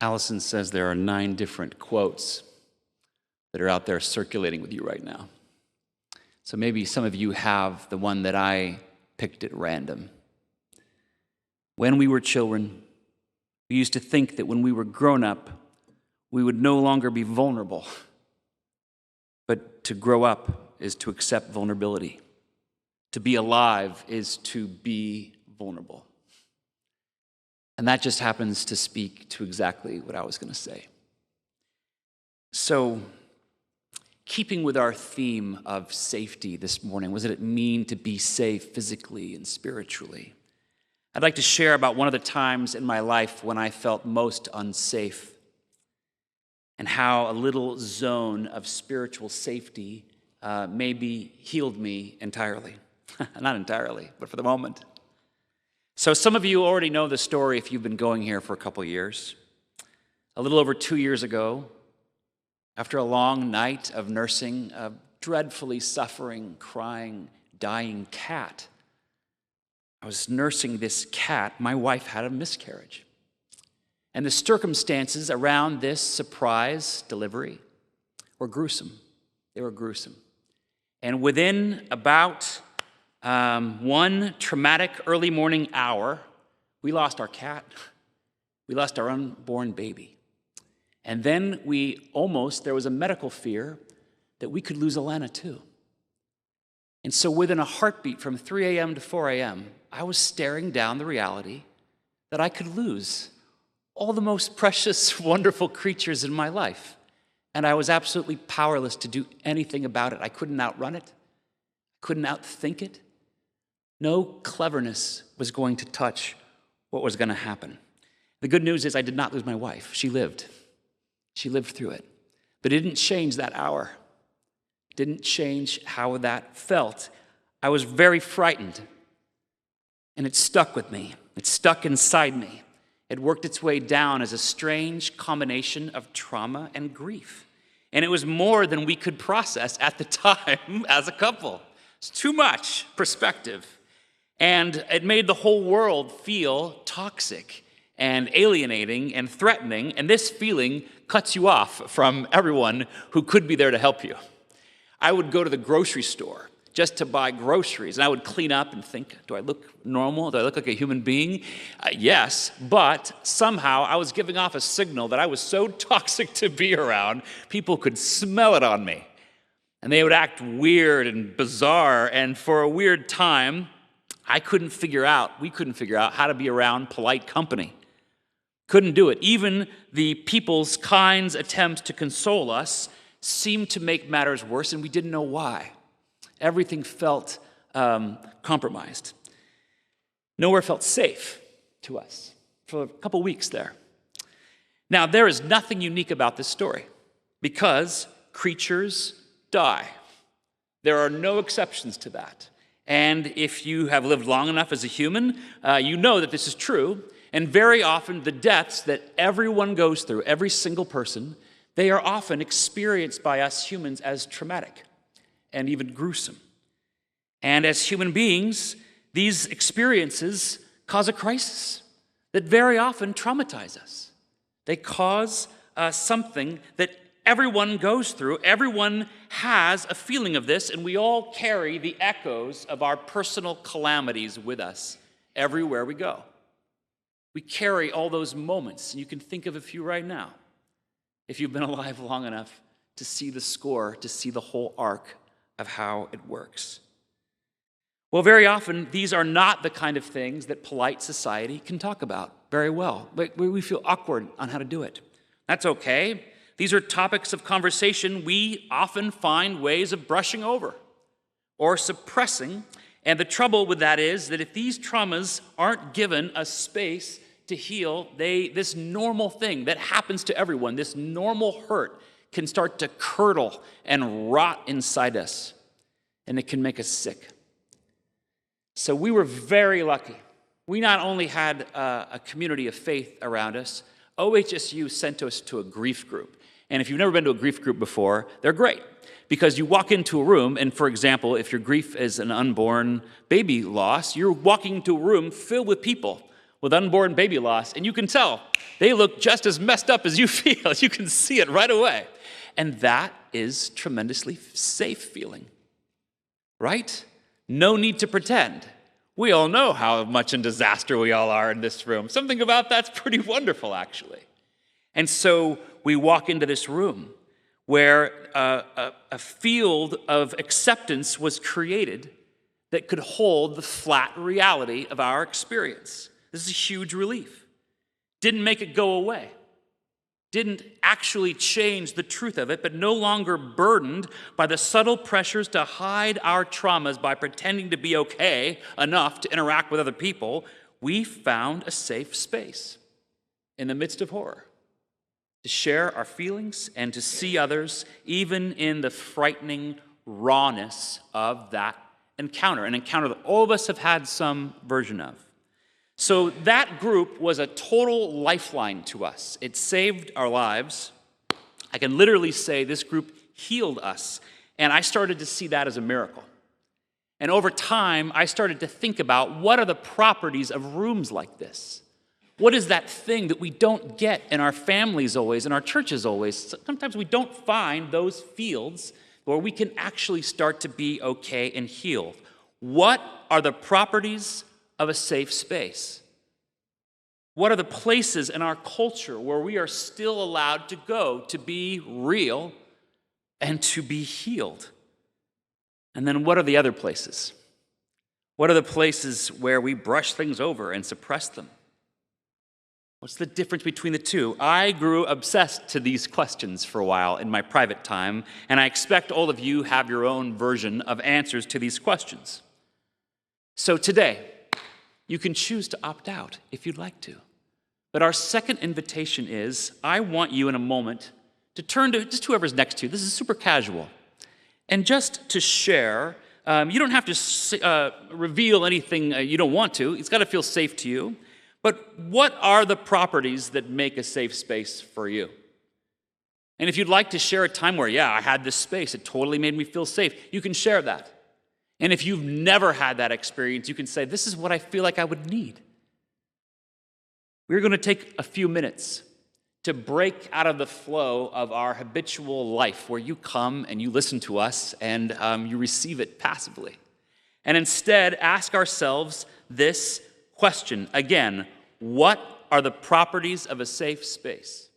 Allison says there are 9 different quotes that are out there circulating with you right now. So maybe some of you have the one that I picked at random. When we were children, we used to think that when we were grown up, we would no longer be vulnerable. But to grow up is to accept vulnerability. To be alive is to be vulnerable. And that just happens to speak to exactly what I was going to say. So, keeping with our theme of safety this morning, what does it mean to be safe physically and spiritually? I'd like to share about one of the times in my life when I felt most unsafe and how a little zone of spiritual safety maybe healed me entirely. Not entirely, but for the moment. So some of you already know the story if you've been going here for a couple years. A little over 2 years ago, after a long night of nursing a dreadfully suffering, crying, dying cat, I was nursing this cat. My wife had a miscarriage. And the circumstances around this surprise delivery were gruesome. They were gruesome. And within about one traumatic early morning hour, we lost our cat. We lost our unborn baby. And then there was a medical fear that we could lose Alana too. And so within a heartbeat from 3 a.m. to 4 a.m., I was staring down the reality that I could lose all the most precious, wonderful creatures in my life. And I was absolutely powerless to do anything about it. I couldn't outrun it. I couldn't outthink it. No cleverness was going to touch what was going to happen. The good news is I did not lose my wife. She lived. She lived through it. But it didn't change that hour. It didn't change how that felt. I was very frightened. And it stuck with me. It stuck inside me. It worked its way down as a strange combination of trauma and grief. And it was more than we could process at the time as a couple. It's too much perspective. And it made the whole world feel toxic and alienating and threatening. And this feeling cuts you off from everyone who could be there to help you. I would go to the grocery store just to buy groceries. And I would clean up and think, do I look normal? Do I look like a human being? Yes, but somehow I was giving off a signal that I was so toxic to be around, people could smell it on me. And they would act weird and bizarre. And for a weird time, we couldn't figure out how to be around polite company. Couldn't do it. Even the people's kind attempts to console us seemed to make matters worse, and we didn't know why. Everything felt compromised. Nowhere felt safe to us for a couple weeks there. Now, there is nothing unique about this story because creatures die. There are no exceptions to that. And if you have lived long enough as a human, you know that this is true. And very often the deaths that everyone goes through, every single person, they are often experienced by us humans as traumatic and even gruesome. And as human beings, these experiences cause a crisis that very often traumatize us. They cause something that everyone goes through. Everyone has a feeling of this, and we all carry the echoes of our personal calamities with us everywhere we go. We carry all those moments, and you can think of a few right now if you've been alive long enough to see the score, to see the whole arc of how it works. Well, very often, these are not the kind of things that polite society can talk about very well. We feel awkward on how to do it. That's okay. These are topics of conversation we often find ways of brushing over or suppressing. And the trouble with that is that if these traumas aren't given a space to heal, this normal thing that happens to everyone, this normal hurt, can start to curdle and rot inside us. And it can make us sick. So we were very lucky. We not only had a community of faith around us, OHSU sent us to a grief group. And if you've never been to a grief group before, they're great. Because you walk into a room, and for example, if your grief is an unborn baby loss, you're walking into a room filled with people with unborn baby loss, and you can tell they look just as messed up as you feel. You can see it right away. And that is tremendously safe feeling, right? No need to pretend. We all know how much in disaster we all are in this room. Something about that's pretty wonderful, actually. And so we walk into this room where a field of acceptance was created that could hold the flat reality of our experience. This is a huge relief. Didn't make it go away. Didn't actually change the truth of it, but no longer burdened by the subtle pressures to hide our traumas by pretending to be okay enough to interact with other people. We found a safe space in the midst of horror to share our feelings and to see others, even in the frightening rawness of that encounter, an encounter that all of us have had some version of. So that group was a total lifeline to us. It saved our lives. I can literally say this group healed us, and I started to see that as a miracle. And over time, I started to think about what are the properties of rooms like this? What is that thing that we don't get in our families always, in our churches always? Sometimes we don't find those fields where we can actually start to be okay and healed. What are the properties of a safe space? What are the places in our culture where we are still allowed to go to be real and to be healed? And then what are the other places? What are the places where we brush things over and suppress them? What's the difference between the two? I grew obsessed to these questions for a while in my private time, and I expect all of you have your own version of answers to these questions. So today, you can choose to opt out if you'd like to. But our second invitation is, I want you in a moment to turn to just whoever's next to you. This is super casual. And just to share, you don't have to reveal anything you don't want to. It's got to feel safe to you. But what are the properties that make a safe space for you? And if you'd like to share a time where, yeah, I had this space, it totally made me feel safe, you can share that. And if you've never had that experience, you can say, this is what I feel like I would need. We're going to take a few minutes to break out of the flow of our habitual life where you come and you listen to us and you receive it passively. And instead, ask ourselves this question. Again, what are the properties of a safe space?